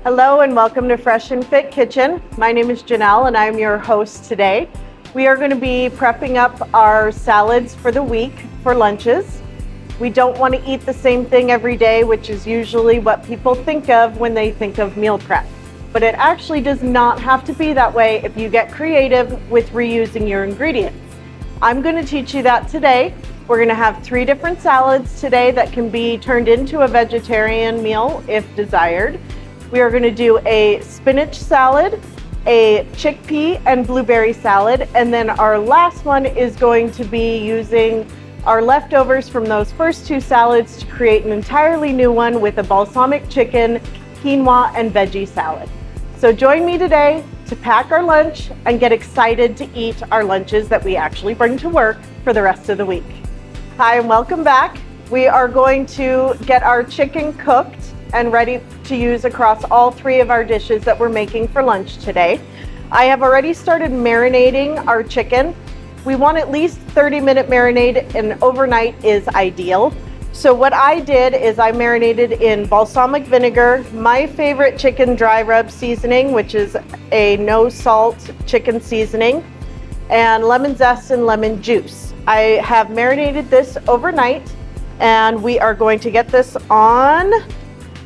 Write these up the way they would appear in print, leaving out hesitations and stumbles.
Hello and welcome to Fresh and Fit Kitchen. My name is Janelle and I'm your host today. We are going to be prepping up our salads for the week for lunches. We don't want to eat the same thing every day, which is usually what people think of when they think of meal prep. But it actually does not have to be that way if you get creative with reusing your ingredients. I'm going to teach you that today. We're going to have 3 different salads today that can be turned into a vegetarian meal if desired. We are going to do a spinach salad, a chickpea and blueberry salad, and then our last one is going to be using our leftovers from those first 2 salads to create an entirely new one with a balsamic chicken, quinoa, and veggie salad. So join me today to pack our lunch and get excited to eat our lunches that we actually bring to work for the rest of the week. Hi and welcome back. We are going to get our chicken cooked and ready to use across all 3 of our dishes that we're making for lunch today. I have already started marinating our chicken. We want at least 30-minute marinade, and overnight is ideal. So what I did is I marinated in balsamic vinegar, my favorite chicken dry rub seasoning, which is a no salt chicken seasoning, and lemon zest and lemon juice. I have marinated this overnight, and we are going to get this on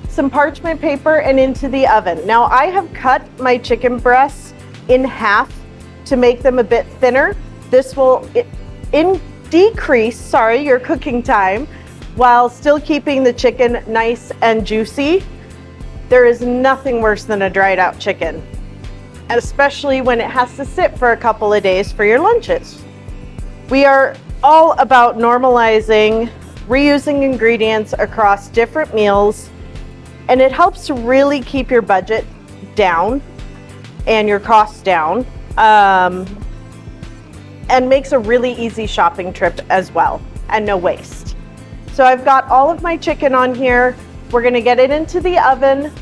some parchment paper and into the oven. Now I have cut my chicken breasts in half to make them a bit thinner. This will decrease your cooking time while still keeping the chicken nice and juicy. There is nothing worse than a dried out chicken, especially when it has to sit for a couple of days for your lunches. We are all about normalizing reusing ingredients across different meals, and it helps to really keep your budget down and your costs down, and makes a really easy shopping trip as well, and no waste. So I've got all of my chicken on here. We're gonna get it into the oven.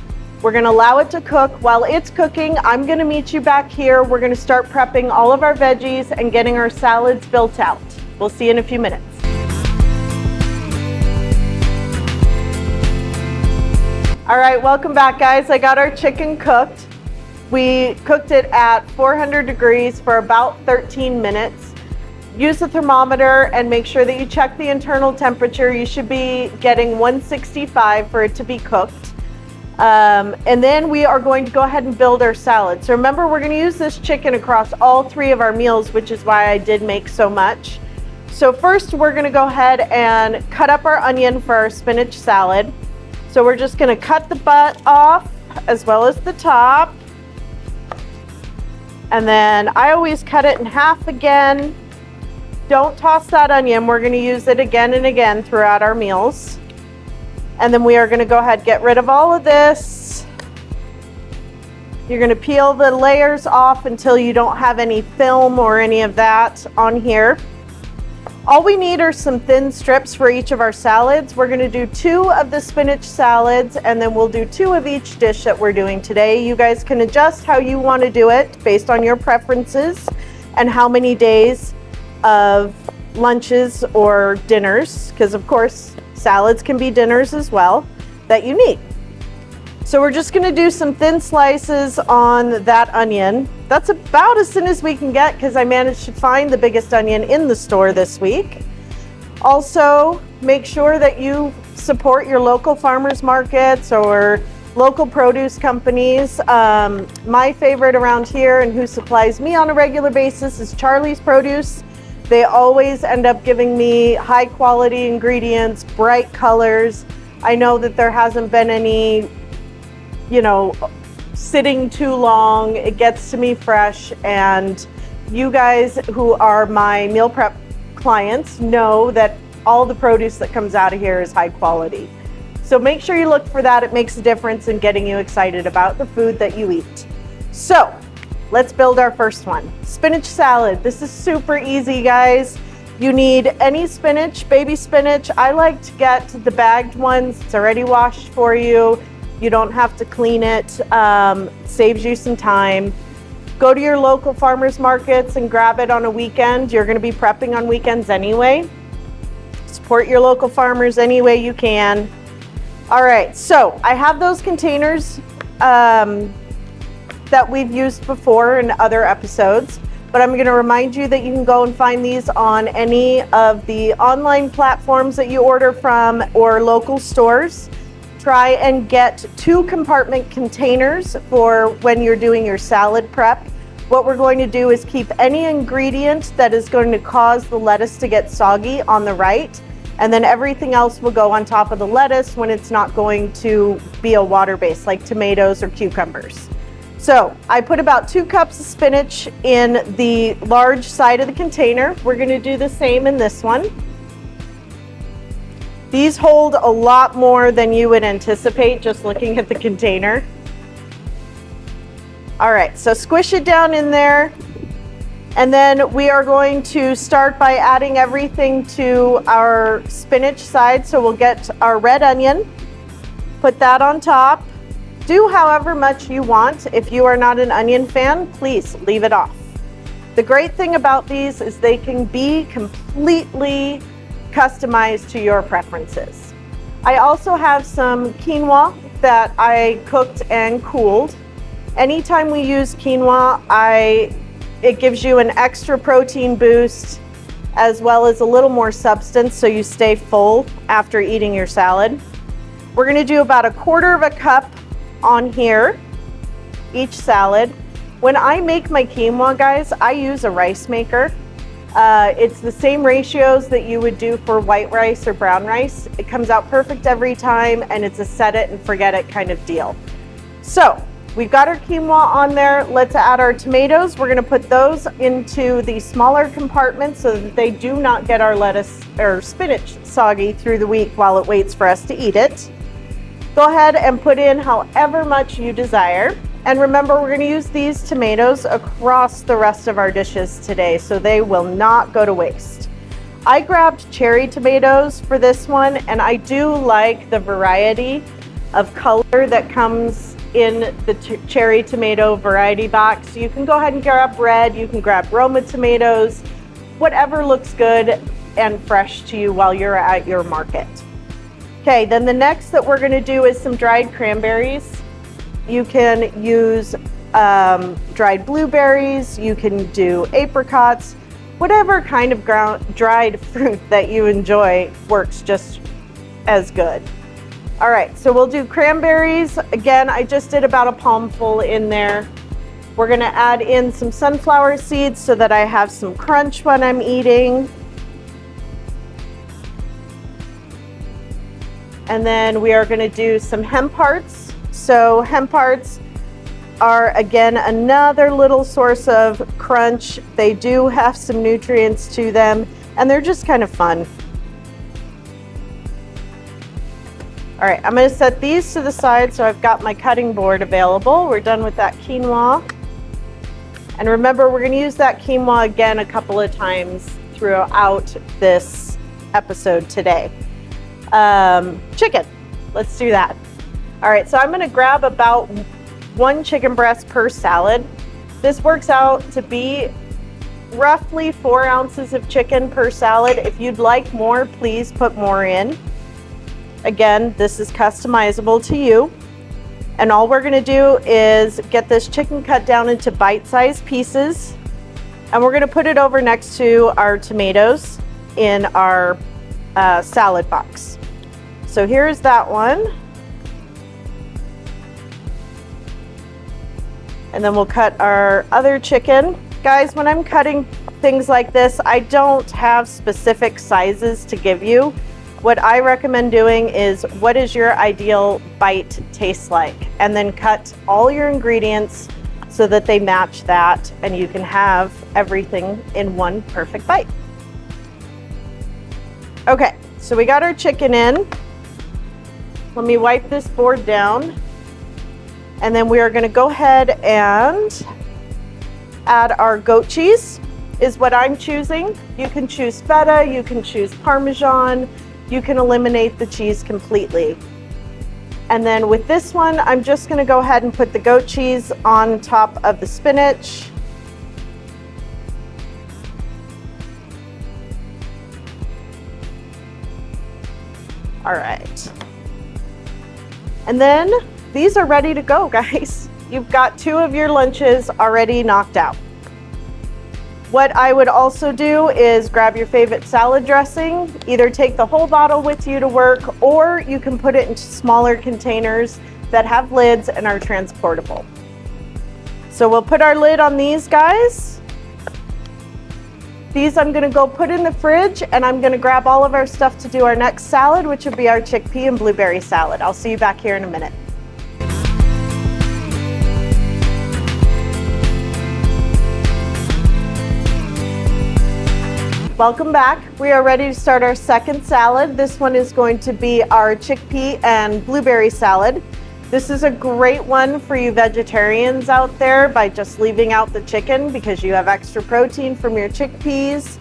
We're gonna allow it to cook. While it's cooking, I'm gonna meet you back here. We're gonna start prepping all of our veggies and getting our salads built out. We'll see you in a few minutes. All right, welcome back, guys. I got our chicken cooked. We cooked it at 400 degrees for about 13 minutes. Use the thermometer and make sure that you check the internal temperature. You should be getting 165 for it to be cooked. And then we are going to go ahead and build our salad. So remember, we're going to use this chicken across all 3 of our meals, which is why I did make so much. So first, we're going to go ahead and cut up our onion for our spinach salad. So we're just going to cut the butt off as well as the top. And then I always cut it in half again. Don't toss that onion. We're going to use it again and again throughout our meals. And then we are going to go ahead and get rid of all of this. You're going to peel the layers off until you don't have any film or any of that on here. All we need are some thin strips for each of our salads. We're going to do 2 of the spinach salads, and then we'll do 2 of each dish that we're doing today. You guys can adjust how you want to do it based on your preferences and how many days of lunches or dinners, because of course salads can be dinners as well, that you need. So we're just going to do some thin slices on that onion. That's about as thin as we can get because I managed to find the biggest onion in the store this week. Also, make sure that you support your local farmers markets or local produce companies. My favorite around here and who supplies me on a regular basis is Charlie's Produce. They always end up giving me high quality ingredients, bright colors. I know that there hasn't been any, sitting too long. It gets to me fresh, and you guys who are my meal prep clients know that all the produce that comes out of here is high quality. So make sure you look for that. It makes a difference in getting you excited about the food that you eat. So let's build our first one. Spinach salad. This is super easy, guys. You need any spinach, baby spinach. I like to get the bagged ones. It's already washed for you. You don't have to clean it. Saves you some time. Go to your local farmers markets and grab it on a weekend. You're going to be prepping on weekends anyway. Support your local farmers any way you can. All right, so I have those containers that we've used before in other episodes, but I'm going to remind you that you can go and find these on any of the online platforms that you order from or local stores. Try and get 2 compartment containers for when you're doing your salad prep. What we're going to do is keep any ingredient that is going to cause the lettuce to get soggy on the right, and then everything else will go on top of the lettuce when it's not going to be a water base like tomatoes or cucumbers. So I put about 2 cups of spinach in the large side of the container. We're going to do the same in this one. These hold a lot more than you would anticipate just looking at the container. All right, so squish it down in there. And then we are going to start by adding everything to our spinach side. So we'll get our red onion, put that on top. Do however much you want. If you are not an onion fan, please leave it off. The great thing about these is they can be completely customized to your preferences. I also have some quinoa that I cooked and cooled. Anytime we use quinoa, it gives you an extra protein boost as well as a little more substance so you stay full after eating your salad. We're going to do about 1/4 cup on here, each salad. When I make my quinoa, guys, I use a rice maker. It's the same ratios that you would do for white rice or brown rice. It comes out perfect every time, and it's a set it and forget it kind of deal. So we've got our quinoa on there. Let's add our tomatoes. We're going to put those into the smaller compartments so that they do not get our lettuce or spinach soggy through the week while it waits for us to eat it. Go ahead and put in however much you desire. And remember, we're going to use these tomatoes across the rest of our dishes today, so they will not go to waste. I grabbed cherry tomatoes for this one, and I do like the variety of color that comes in the cherry tomato variety box. You can go ahead and grab red, you can grab Roma tomatoes, whatever looks good and fresh to you while you're at your market. Okay, then the next that we're going to do is some dried cranberries. You can use dried blueberries, you can do apricots, whatever kind of dried fruit that you enjoy works just as good. All right, so we'll do cranberries. Again, I just did about a palmful in there. We're going to add in some sunflower seeds so that I have some crunch when I'm eating. And then we are going to do some hemp hearts. So hemp hearts are, again, another little source of crunch. They do have some nutrients to them, and they're just kind of fun. All right, I'm going to set these to the side so I've got my cutting board available. We're done with that quinoa. And remember, we're going to use that quinoa again a couple of times throughout this episode today. Chicken, let's do that. All right, so I'm going to grab about 1 chicken breast per salad. This works out to be roughly 4 ounces of chicken per salad. If you'd like more, please put more in. Again, this is customizable to you. And all we're going to do is get this chicken cut down into bite-sized pieces, and we're going to put it over next to our tomatoes in our salad box. So here's that one. And then we'll cut our other chicken. Guys, when I'm cutting things like this, I don't have specific sizes to give you. What I recommend doing is, what is your ideal bite taste like? And then cut all your ingredients so that they match that, and you can have everything in one perfect bite. Okay, so we got our chicken in. Let me wipe this board down. And then we are going to go ahead and add our goat cheese, is what I'm choosing. You can choose feta, you can choose Parmesan, you can eliminate the cheese completely. And then with this one, I'm just going to go ahead and put the goat cheese on top of the spinach. All right. And then these are ready to go, guys. You've got 2 of your lunches already knocked out. What I would also do is grab your favorite salad dressing, either take the whole bottle with you to work, or you can put it into smaller containers that have lids and are transportable. So we'll put our lid on these guys. These I'm gonna go put in the fridge, and I'm gonna grab all of our stuff to do our next salad, which would be our chickpea and blueberry salad. I'll see you back here in a minute. Welcome back. We are ready to start our second salad. This one is going to be our chickpea and blueberry salad. This is a great one for you vegetarians out there by just leaving out the chicken because you have extra protein from your chickpeas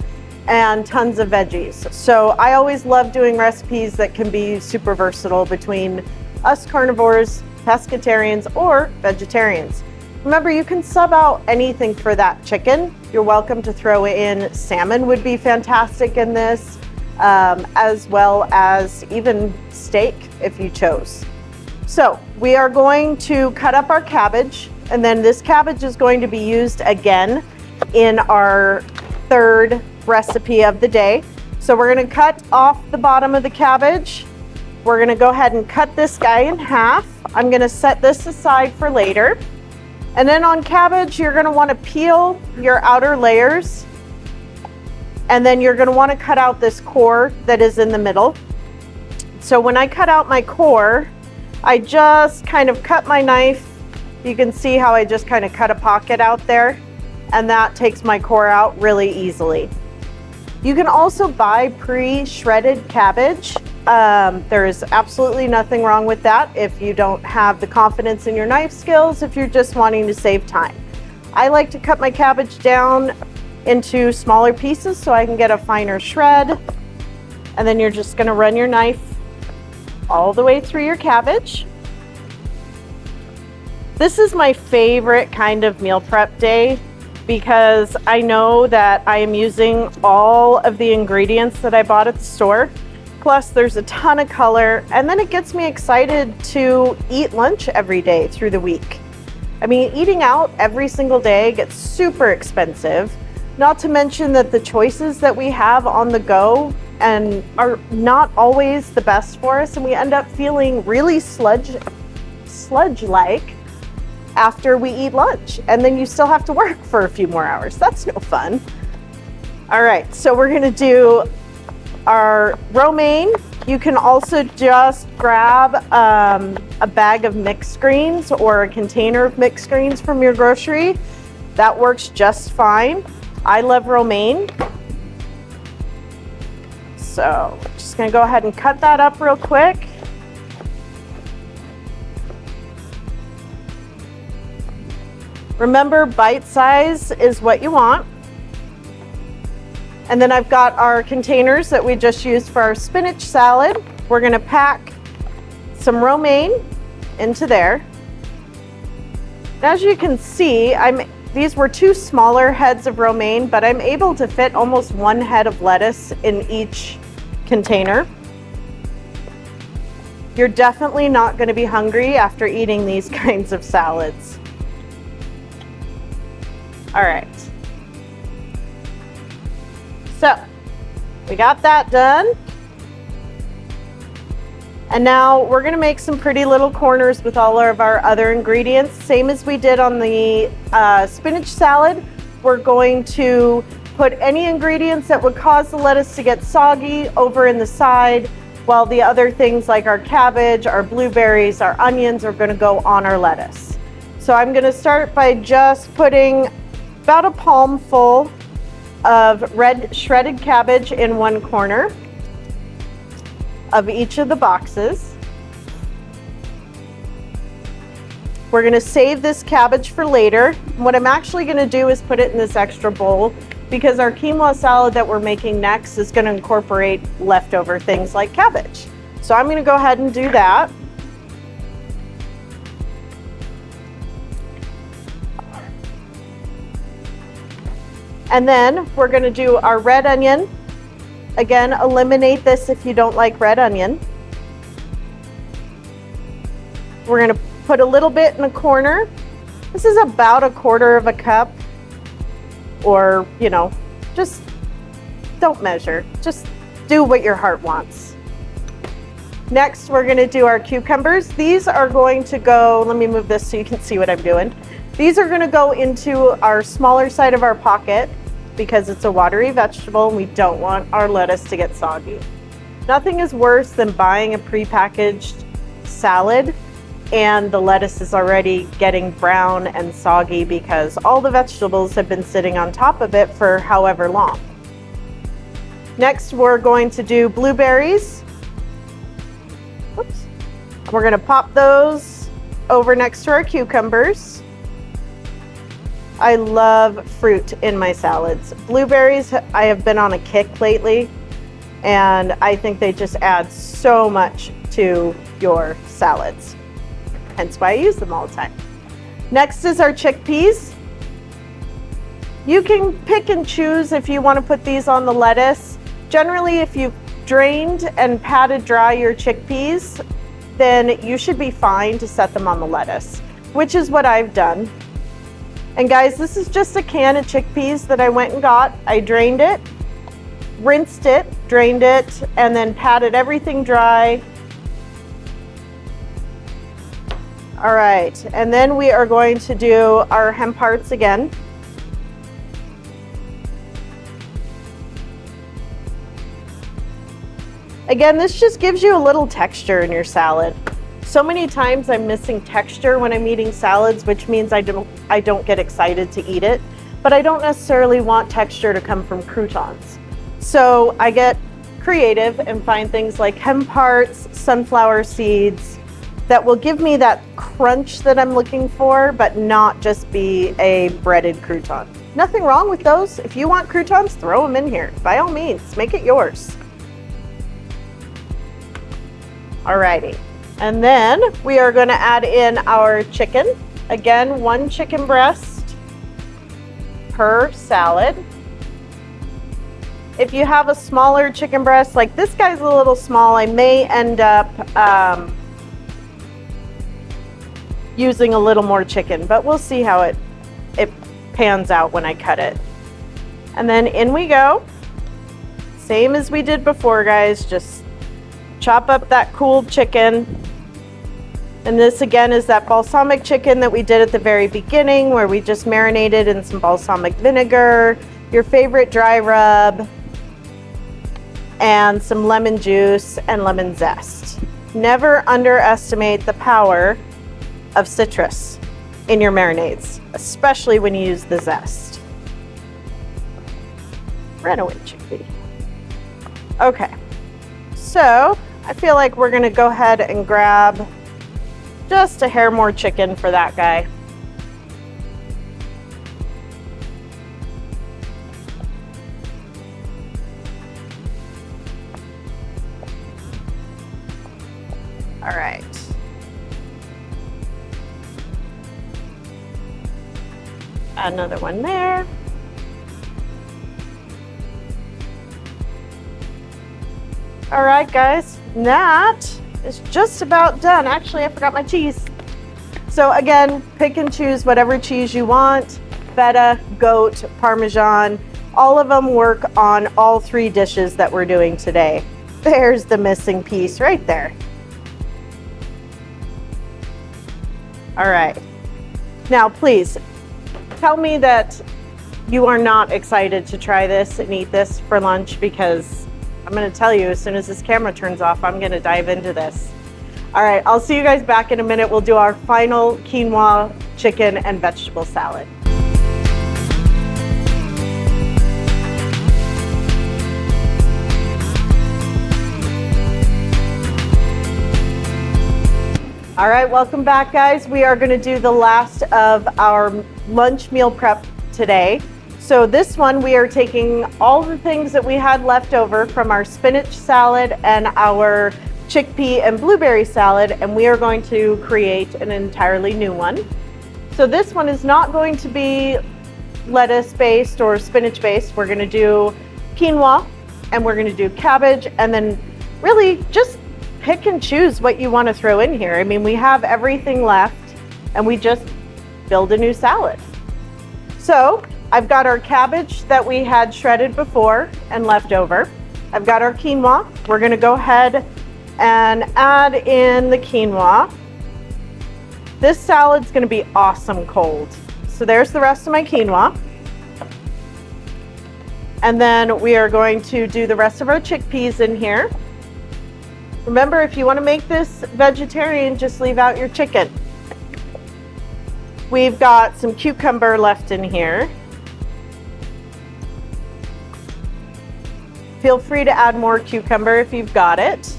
and tons of veggies. So I always love doing recipes that can be super versatile between us carnivores, pescatarians, or vegetarians. Remember, you can sub out anything for that chicken. You're welcome to throw in salmon, would be fantastic in this, as well as even steak if you chose. So we are going to cut up our cabbage, and then this cabbage is going to be used again in our third recipe of the day. So we're going to cut off the bottom of the cabbage. We're going to go ahead and cut this guy in half. I'm going to set this aside for later. And then on cabbage, you're going to want to peel your outer layers, and then you're going to want to cut out this core that is in the middle. So when I cut out my core, I just kind of cut my knife. You can see how I just kind of cut a pocket out there, and that takes my core out really easily. You can also buy pre-shredded cabbage. There is absolutely nothing wrong with that if you don't have the confidence in your knife skills, if you're just wanting to save time. I like to cut my cabbage down into smaller pieces so I can get a finer shred. And then you're just going to run your knife all the way through your cabbage. This is my favorite kind of meal prep day because I know that I am using all of the ingredients that I bought at the store. Plus there's a ton of color, and then it gets me excited to eat lunch every day through the week. I mean, eating out every single day gets super expensive, not to mention that the choices that we have on the go and are not always the best for us, and we end up feeling really sludge-like after we eat lunch, and then you still have to work for a few more hours. That's no fun. All right, so we're gonna do our romaine. You can also just grab a bag of mixed greens or a container of mixed greens from your grocery. That works just fine. I love romaine. So just gonna go ahead and cut that up real quick. Remember, bite size is what you want. And then I've got our containers that we just used for our spinach salad. We're gonna pack some romaine into there. As you can see, these were 2 smaller heads of romaine, but I'm able to fit almost 1 head of lettuce in each container. You're definitely not gonna be hungry after eating these kinds of salads. All right. So we got that done. And now we're gonna make some pretty little corners with all of our other ingredients. Same as we did on the spinach salad. We're going to put any ingredients that would cause the lettuce to get soggy over in the side, while the other things like our cabbage, our blueberries, our onions are gonna go on our lettuce. So I'm gonna start by just putting about a palm full of red shredded cabbage in one corner of each of the boxes. We're gonna save this cabbage for later. What I'm actually gonna do is put it in this extra bowl because our quinoa salad that we're making next is gonna incorporate leftover things like cabbage. So I'm gonna go ahead and do that. And then we're gonna do our red onion. Again, eliminate this if you don't like red onion. We're gonna put put a little bit in a corner. This is about 1/4 cup, or, you know, just don't measure. Just do what your heart wants. Next, we're gonna do our cucumbers. These are going to go, let me move this so you can see what I'm doing. These are gonna go into our smaller side of our pocket because it's a watery vegetable and we don't want our lettuce to get soggy. Nothing is worse than buying a prepackaged salad and the lettuce is already getting brown and soggy because all the vegetables have been sitting on top of it for however long. Next, we're going to do blueberries. Oops. We're gonna pop those over next to our cucumbers. I love fruit in my salads. Blueberries, I have been on a kick lately, and I think they just add so much to your salads. Hence why I use them all the time. Next is our chickpeas. You can pick and choose if you want to put these on the lettuce. Generally, if you've drained and patted dry your chickpeas, then you should be fine to set them on the lettuce, which is what I've done. And guys, this is just a can of chickpeas that I went and got. I drained it, rinsed it, drained it, and then patted everything dry. All right, and then we are going to do our hemp hearts again. Again, this just gives you a little texture in your salad. So many times I'm missing texture when I'm eating salads, which means I don't get excited to eat it, but I don't necessarily want texture to come from croutons. So I get creative and find things like hemp hearts, sunflower seeds, that will give me that crunch that I'm looking for, but not just be a breaded crouton. Nothing wrong with those. If you want croutons, throw them in here. By all means, make it yours. Alrighty. And then we are going to add in our chicken. Again, 1 chicken breast per salad. If you have a smaller chicken breast, like this guy's a little small, I may end up using a little more chicken, but we'll see how it pans out when I cut it. And then in we go. Same as we did before, guys. Just chop up that cooled chicken. And this again is that balsamic chicken that we did at the very beginning, where we just marinated in some balsamic vinegar, your favorite dry rub, and some lemon juice and lemon zest. Never underestimate the power of citrus in your marinades, especially when you use the zest. Runaway chickpea. Okay, so I feel like we're gonna go ahead and grab just a hair more chicken for that guy. All right. Another one there. All right, guys, that is just about done. Actually, I forgot my cheese. So again, pick and choose whatever cheese you want. Feta, goat, Parmesan, all of them work on all 3 dishes that we're doing today. There's the missing piece right there. All right, now please tell me that you are not excited to try this and eat this for lunch, because I'm gonna tell you, as soon as this camera turns off, I'm gonna dive into this. All right, I'll see you guys back in a minute. We'll do our final quinoa chicken and vegetable salad. All right, welcome back, guys. We are gonna do the last of our lunch meal prep today. So this one, we are taking all the things that we had left over from our spinach salad and our chickpea and blueberry salad, and we are going to create an entirely new one. So this one is not going to be lettuce-based or spinach-based. We're gonna do quinoa, and we're gonna do cabbage, and then really just pick and choose what you want to throw in here. I mean, we have everything left. and we just build a new salad. So I've got our cabbage that we had shredded before and left over. I've got our quinoa. We're gonna go ahead and add in the quinoa. This salad's gonna be awesome cold. So there's the rest of my quinoa. And then we are going to do the rest of our chickpeas in here. Remember, if you want to make this vegetarian, just leave out your chicken. We've got some cucumber left in here. Feel free to add more cucumber if you've got it.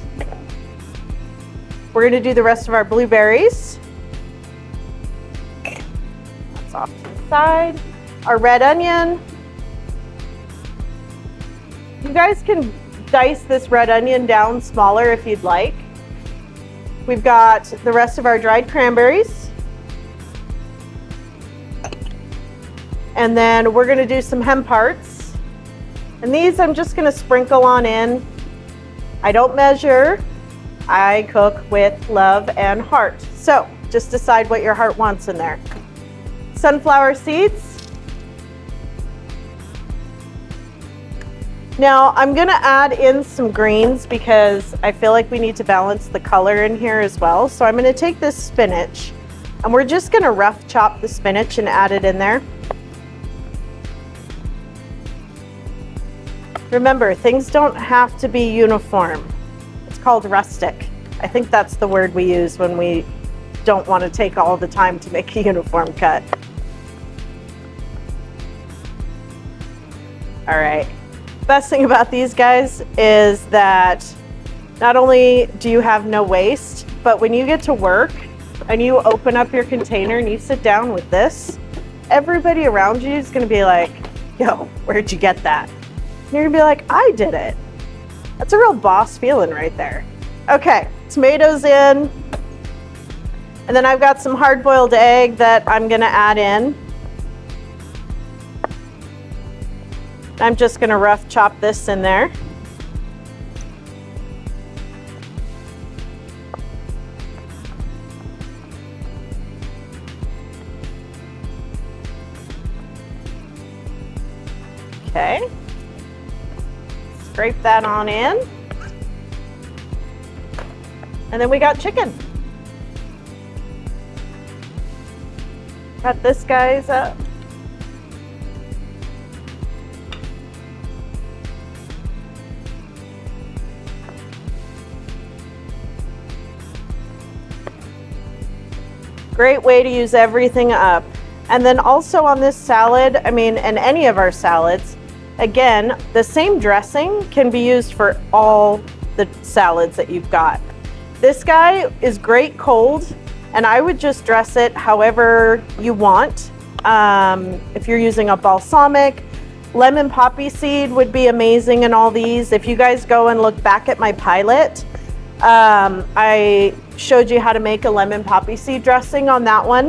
We're going to do the rest of our blueberries. That's off to the side. Our red onion. You guys can dice this red onion down smaller if you'd like. We've got the rest of our dried cranberries. And then we're going to do some hemp hearts. And these I'm just going to sprinkle on in. I don't measure. I cook with love and heart. So just decide what your heart wants in there. Sunflower seeds. Now I'm gonna add in some greens because I feel like we need to balance the color in here as well. So I'm gonna take this spinach and we're just gonna rough chop the spinach and add it in there. Remember, things don't have to be uniform. It's called rustic. I think that's the word we use when we don't want to take all the time to make a uniform cut. All right. Best thing about these guys is that not only do you have no waste, but when you get to work and you open up your container and you sit down with this, everybody around you is going to be like, yo, where'd you get that? And you're gonna be like, I did it. That's a real boss feeling right there. Okay, tomatoes in. And then I've got some hard-boiled egg that I'm gonna add in. I'm just gonna rough chop this in there. Okay. Scrape that on in. And then we got chicken. Cut this guy's up. Great way to use everything up. And then also on this salad, and any of our salads, again, the same dressing can be used for all the salads that you've got. This guy is great cold, and I would just dress it however you want. If you're using a balsamic, lemon poppy seed would be amazing in all these. If you guys go and look back at my pilot, I showed you how to make a lemon poppy seed dressing on that one.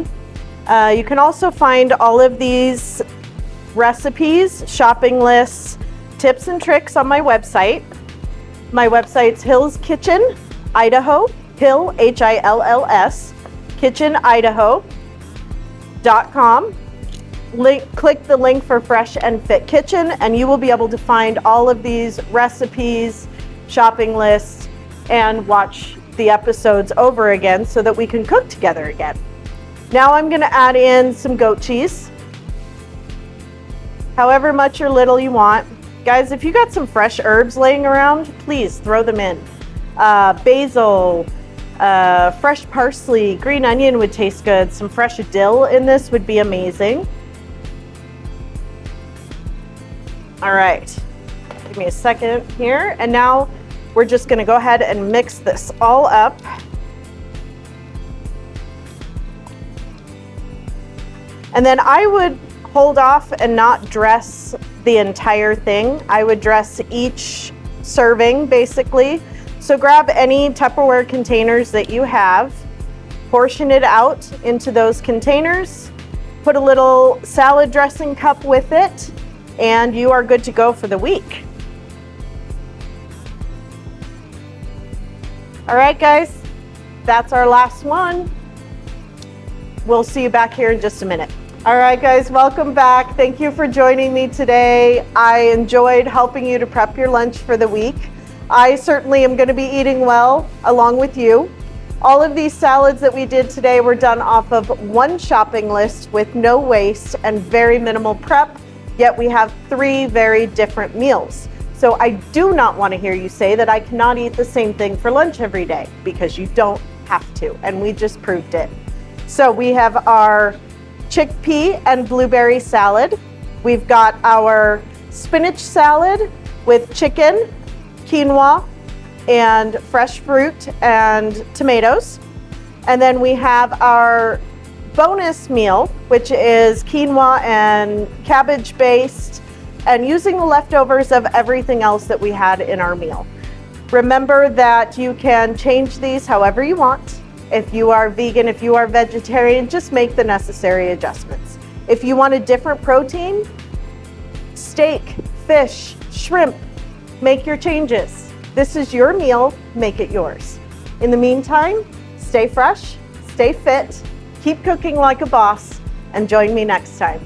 You can also find all of these recipes, shopping lists, tips and tricks on my website. My website's Hill's Kitchen, Idaho, Hill, Hills, kitchenidaho.com. Click the link for Fresh and Fit Kitchen, and you will be able to find all of these recipes, shopping lists, and watch the episodes over again so that we can cook together again. Now I'm going to add in some goat cheese, however much or little you want. Guys, if you got some fresh herbs laying around, please throw them in. Basil, fresh parsley, green onion would taste good. Some fresh dill in this would be amazing. All right, give me a second here. And now we're just gonna go ahead and mix this all up. And then I would hold off and not dress the entire thing. I would dress each serving basically. So grab any Tupperware containers that you have, portion it out into those containers, put a little salad dressing cup with it, and you are good to go for the week. All right, guys, that's our last one. We'll see you back here in just a minute. All right, guys, welcome back. Thank you for joining me today. I enjoyed helping you to prep your lunch for the week. I certainly am going to be eating well along with you. All of these salads that we did today were done off of one shopping list with no waste and very minimal prep, yet we have 3 very different meals. So I do not want to hear you say that I cannot eat the same thing for lunch every day, because you don't have to, and we just proved it. So we have our chickpea and blueberry salad. We've got our spinach salad with chicken, quinoa, and fresh fruit and tomatoes. And then we have our bonus meal, which is quinoa and cabbage based, and using the leftovers of everything else that we had in our meal. Remember that you can change these however you want. If you are vegan, if you are vegetarian, just make the necessary adjustments. If you want a different protein, steak, fish, shrimp, make your changes. This is your meal, make it yours. In the meantime, stay fresh, stay fit, keep cooking like a boss, and join me next time.